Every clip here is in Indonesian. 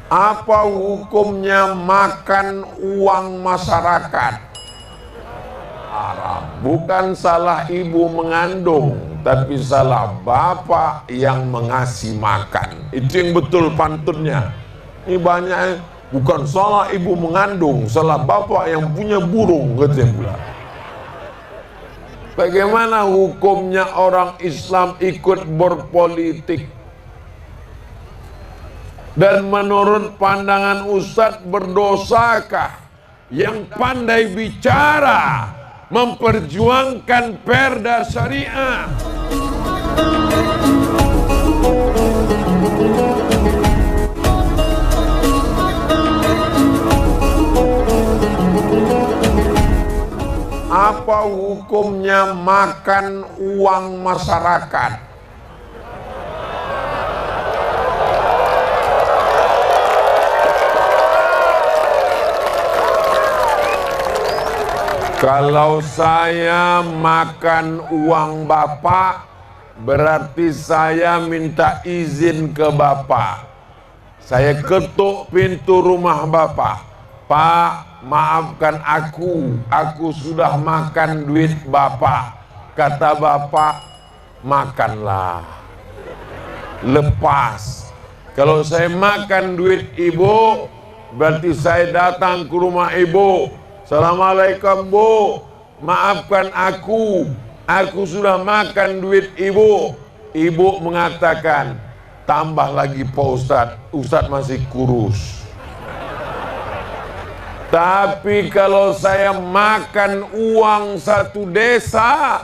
Apa hukumnya makan uang masyarakat? Haram. Bukan salah ibu mengandung, tapi salah bapak yang mengasih makan. Itu yang betul pantunnya. Ini banyak, bukan salah ibu mengandung, salah bapak yang punya burung, katanya pula. Bagaimana hukumnya orang Islam ikut berpolitik? Dan menurut pandangan Ustadz, berdosakah yang pandai bicara memperjuangkan perda syariah? Apa hukumnya makan uang masyarakat? Kalau saya makan uang bapak, berarti saya minta izin ke bapak. Saya ketuk pintu rumah bapak. Pak, maafkan aku sudah makan duit bapak. Kata bapak, makanlah, lepas. Kalau saya makan duit ibu, berarti saya datang ke rumah ibu. Assalamualaikum bu, maafkan aku sudah makan duit ibu. Ibu mengatakan, tambah lagi Pak Ustadz, Ustadz masih kurus. Tapi kalau saya makan uang satu desa,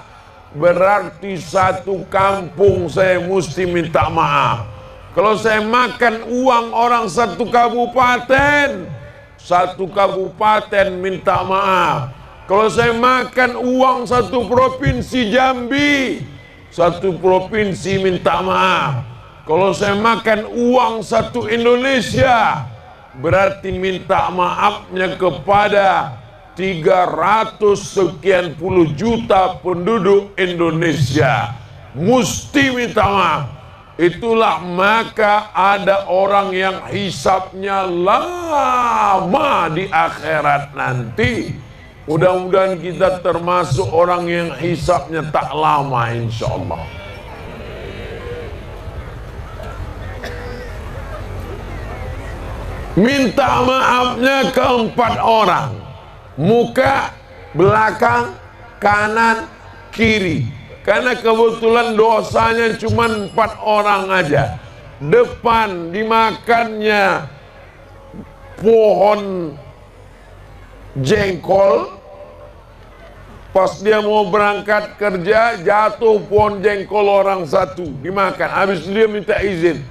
berarti satu kampung saya mesti minta maaf. Kalau saya makan uang orang satu kabupaten minta maaf. Kalau saya makan uang satu provinsi Jambi, satu provinsi minta maaf. Kalau saya makan uang satu Indonesia, berarti minta maafnya kepada 300 sekian puluh juta penduduk Indonesia. Mesti minta maaf. Itulah maka ada orang yang hisabnya lama di akhirat nanti. Mudah-mudahan kita termasuk orang yang hisabnya tak lama, insya Allah. Minta maafnya ke 4 orang. Muka, belakang, kanan, kiri. Karena kebetulan dosanya cuma 4 orang aja. Depan dimakannya pohon jengkol. Pas dia mau berangkat kerja, jatuh pohon jengkol orang satu, dimakan. Habis dia minta izin.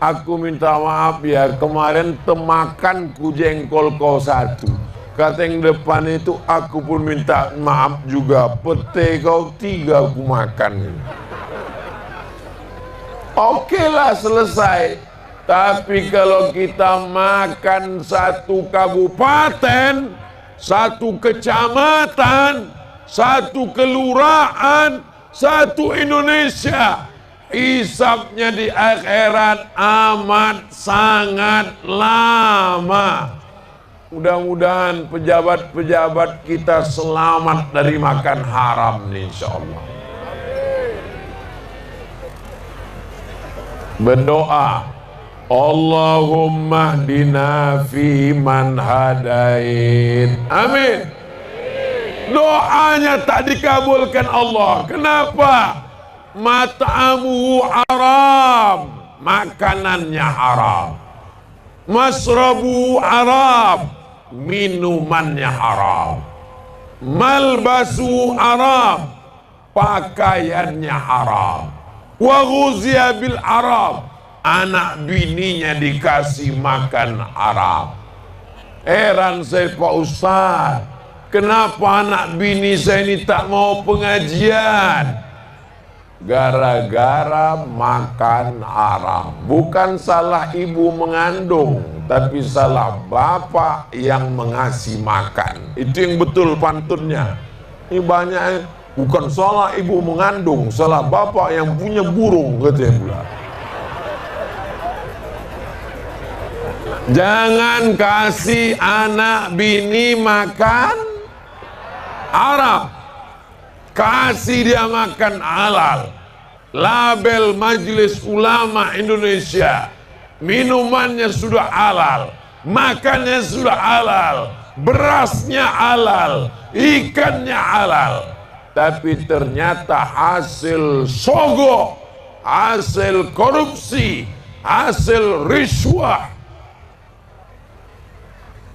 Aku minta maaf ya, kemarin temakanku jengkol kau satu. Kata yang depan itu, aku pun minta maaf juga, pete kau 3 aku makan. Oke lah, selesai. Tapi kalau kita makan satu kabupaten, satu kecamatan, satu kelurahan, satu Indonesia, hisabnya di akhirat amat sangat lama. Mudah-mudahan pejabat-pejabat kita selamat dari makan haram nih, insyaallah. Berdoa, Allahumma hdina fi man hadait. Amin. Doanya tak dikabulkan Allah. Kenapa? Mat'amuhu haram, makanannya haram. Masrabu haram, minumannya haram. Malbasu haram, pakaiannya haram. Wa ghuziya bil haram, anak bininya dikasih makan haram. Heran saya Pak Ustaz, kenapa anak bini saya ini tak mau pengajian? Gara-gara makan haram. Bukan salah ibu mengandung, tapi salah bapak yang mengasih makan. Itu yang betul pantunnya. Ini banyak, bukan salah ibu mengandung, salah bapak yang punya burung, katanya pula. Jangan kasih anak bini makan Arab, kasih dia makan halal. Label Majelis Ulama Indonesia, minumannya sudah halal, makannya sudah halal, berasnya halal, ikannya halal. Tapi ternyata hasil sogok, hasil korupsi, hasil riswah.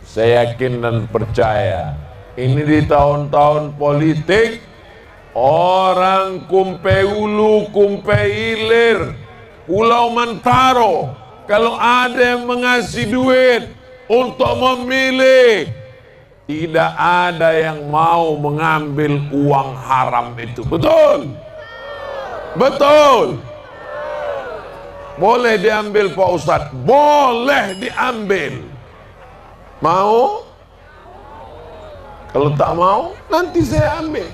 Saya yakin dan percaya ini di tahun-tahun politik, orang kumpe ulu, kumpe hilir, Pulau Mentaro, kalau ada yang mengasih duit untuk memilih, tidak ada yang mau mengambil uang haram itu. Betul? Betul? Boleh diambil Pak Ustadz? Boleh diambil. Mau? Kalau tak mau, nanti saya ambil.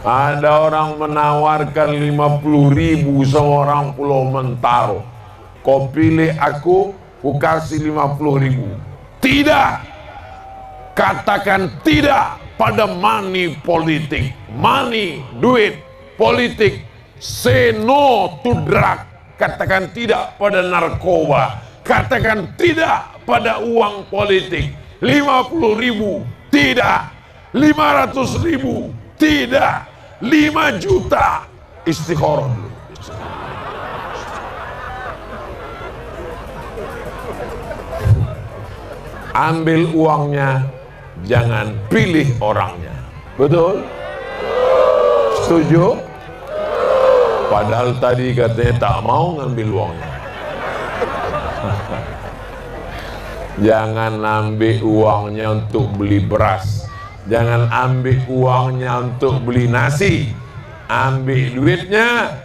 Ada orang menawarkan 50.000 sama orang Pulau Mentaro. Kau pilih aku kasih 50.000. Tidak. Katakan tidak pada money politik. Money, duit, politik. Say no to drug. Katakan tidak pada narkoba. Katakan tidak pada uang politik. 50.000 tidak. 500.000 tidak. 5 juta. Istikharah dulu. Ambil uangnya, jangan pilih orangnya. Betul? Setuju? Padahal tadi katanya tak mau ngambil uangnya. Jangan ambil uangnya untuk beli beras. Jangan ambil uangnya untuk beli nasi. Ambil duitnya,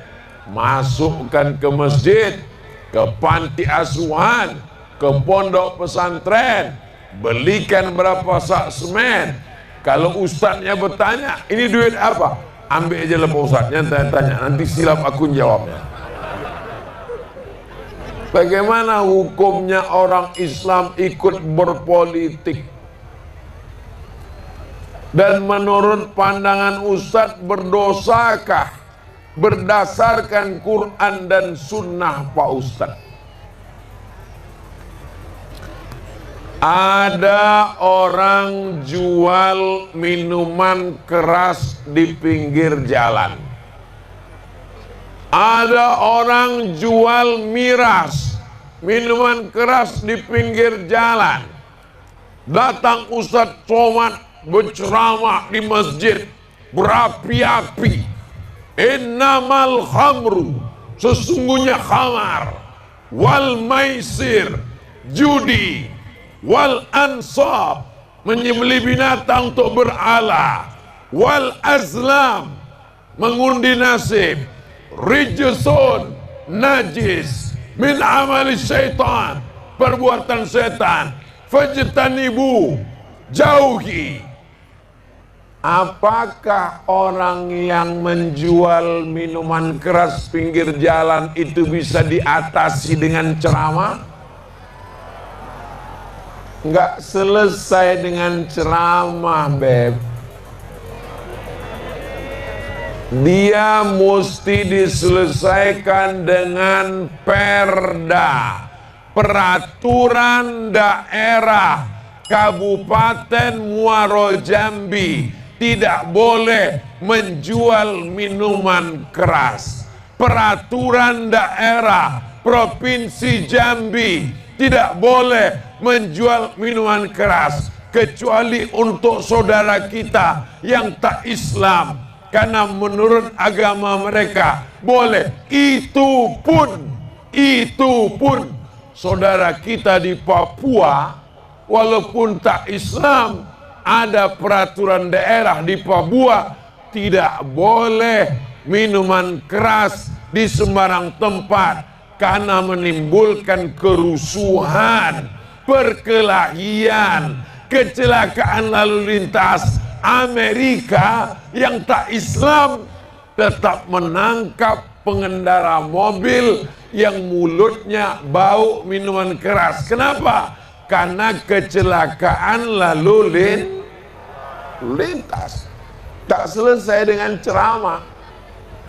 masukkan ke masjid, ke panti asuhan, ke pondok pesantren. Belikan berapa sak semen. Kalau ustadznya bertanya, ini duit apa? Ambil aja lah Pak Ustadznya, tanya, nanti silap aku jawabnya. Bagaimana hukumnya orang Islam ikut berpolitik? Dan menurut pandangan Ustadz, berdosakah berdasarkan Quran dan Sunnah Pak Ustadz? Ada orang jual minuman keras di pinggir jalan. Ada orang jual miras, minuman keras di pinggir jalan. Datang Ustadz Somad berceramah di masjid, berapi-api. Innamal khamru, sesungguhnya khamar, wal maisir, judi, wal ansab, menyembelih binatang untuk berhala, wal azlam, mengundi nasib, rijsun, najis, min amali syaitan, perbuatan setan, fajtanibu, jauhi. Apakah orang yang menjual minuman keras pinggir jalan itu bisa diatasi dengan ceramah? Enggak selesai dengan ceramah, Beb. Dia mesti diselesaikan dengan perda, peraturan daerah Kabupaten Muaro Jambi. Tidak boleh menjual minuman keras. Peraturan daerah Provinsi Jambi tidak boleh menjual minuman keras kecuali untuk saudara kita yang tak Islam, karena menurut agama mereka boleh. Itu pun saudara kita di Papua, walaupun tak Islam, ada peraturan daerah di Papua tidak boleh minuman keras di sembarang tempat karena menimbulkan kerusuhan, perkelahian, kecelakaan lalu lintas. Amerika yang tak Islam tetap menangkap pengendara mobil yang mulutnya bau minuman keras. Kenapa? Karena kecelakaan lalu lintas. Tak selesai dengan ceramah.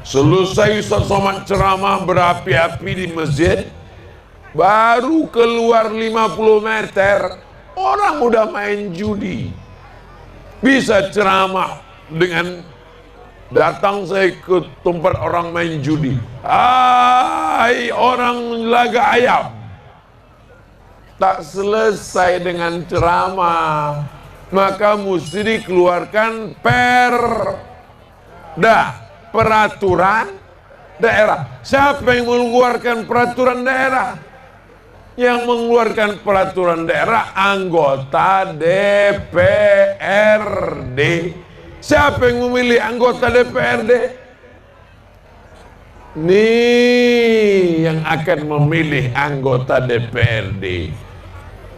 Selesai Ustaz Somad ceramah berapi-api di masjid, baru keluar 50 meter, orang udah main judi. Bisa ceramah dengan datang saya ke tempat orang main judi. Hai orang laga ayam. Tak selesai dengan ceramah, maka mesti dikeluarkan peraturan daerah. Siapa yang mengeluarkan peraturan daerah? Yang mengeluarkan peraturan daerah anggota DPRD. Siapa yang memilih anggota DPRD? Nih yang akan memilih anggota DPRD.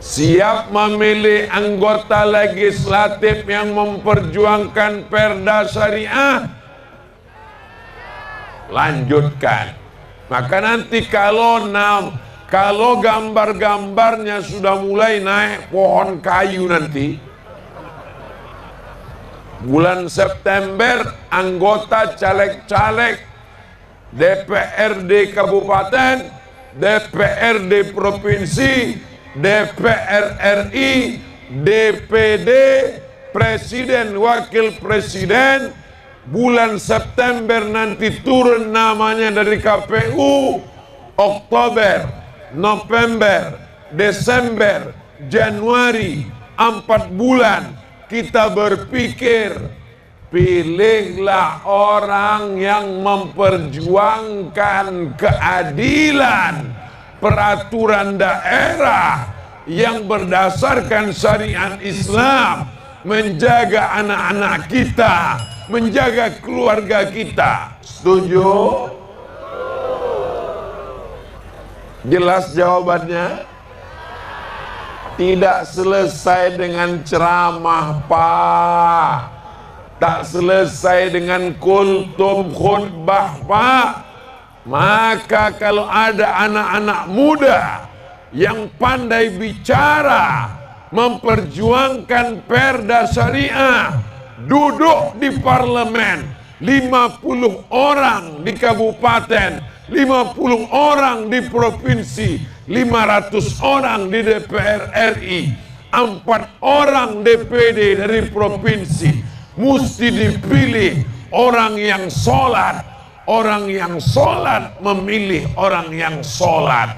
Siap memilih anggota legislatif yang memperjuangkan perda syariah. Lanjutkan. Maka nanti kalau gambar-gambarnya sudah mulai naik pohon kayu nanti, bulan September anggota caleg-caleg DPRD Kabupaten, DPRD Provinsi, DPR RI, DPD, Presiden, Wakil Presiden. Bulan September nanti turun namanya dari KPU. Oktober, November, Desember, Januari, 4 bulan kita berpikir, pilihlah orang yang memperjuangkan keadilan, peraturan daerah yang berdasarkan syariat Islam, menjaga anak-anak kita, menjaga keluarga kita. Setuju? Jelas jawabannya? Tidak selesai dengan ceramah, Pak. Tak selesai dengan kultum khutbah, Pak. Maka kalau ada anak-anak muda yang pandai bicara, memperjuangkan perda syariah, duduk di parlemen, 50 orang di kabupaten, 50 orang di provinsi, 500 orang di DPR RI, 4 orang DPD dari provinsi. Mesti dipilih orang yang sholat. Orang yang sholat memilih orang yang sholat.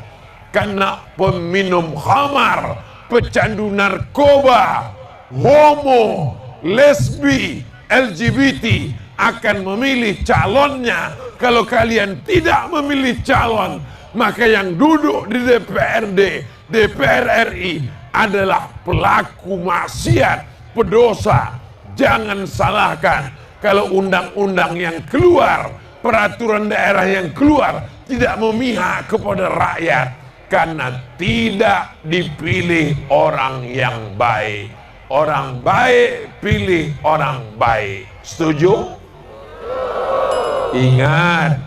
Karena peminum khamar, pecandu narkoba, homo, lesbi, LGBT akan memilih calonnya. Kalau kalian tidak memilih calon, maka yang duduk di DPRD, DPR RI adalah pelaku maksiat, pedosa. Jangan salahkan kalau undang-undang yang keluar, peraturan daerah yang keluar tidak memihak kepada rakyat, karena tidak dipilih orang yang baik. Orang baik pilih orang baik. Setuju? Ingat,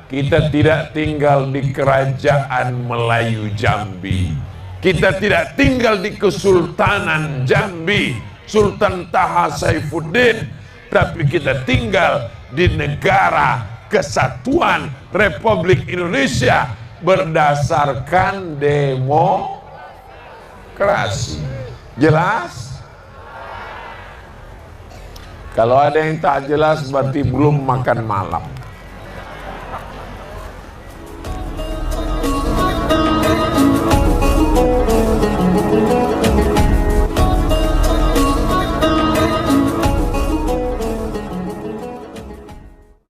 kita tidak tinggal di kerajaan Melayu Jambi. Kita tidak tinggal di Kesultanan Jambi, Sultan Taha Saifuddin, tapi kita tinggal di negara kesatuan Republik Indonesia berdasarkan demokrasi. Jelas? Kalau ada yang tak jelas berarti belum makan malam.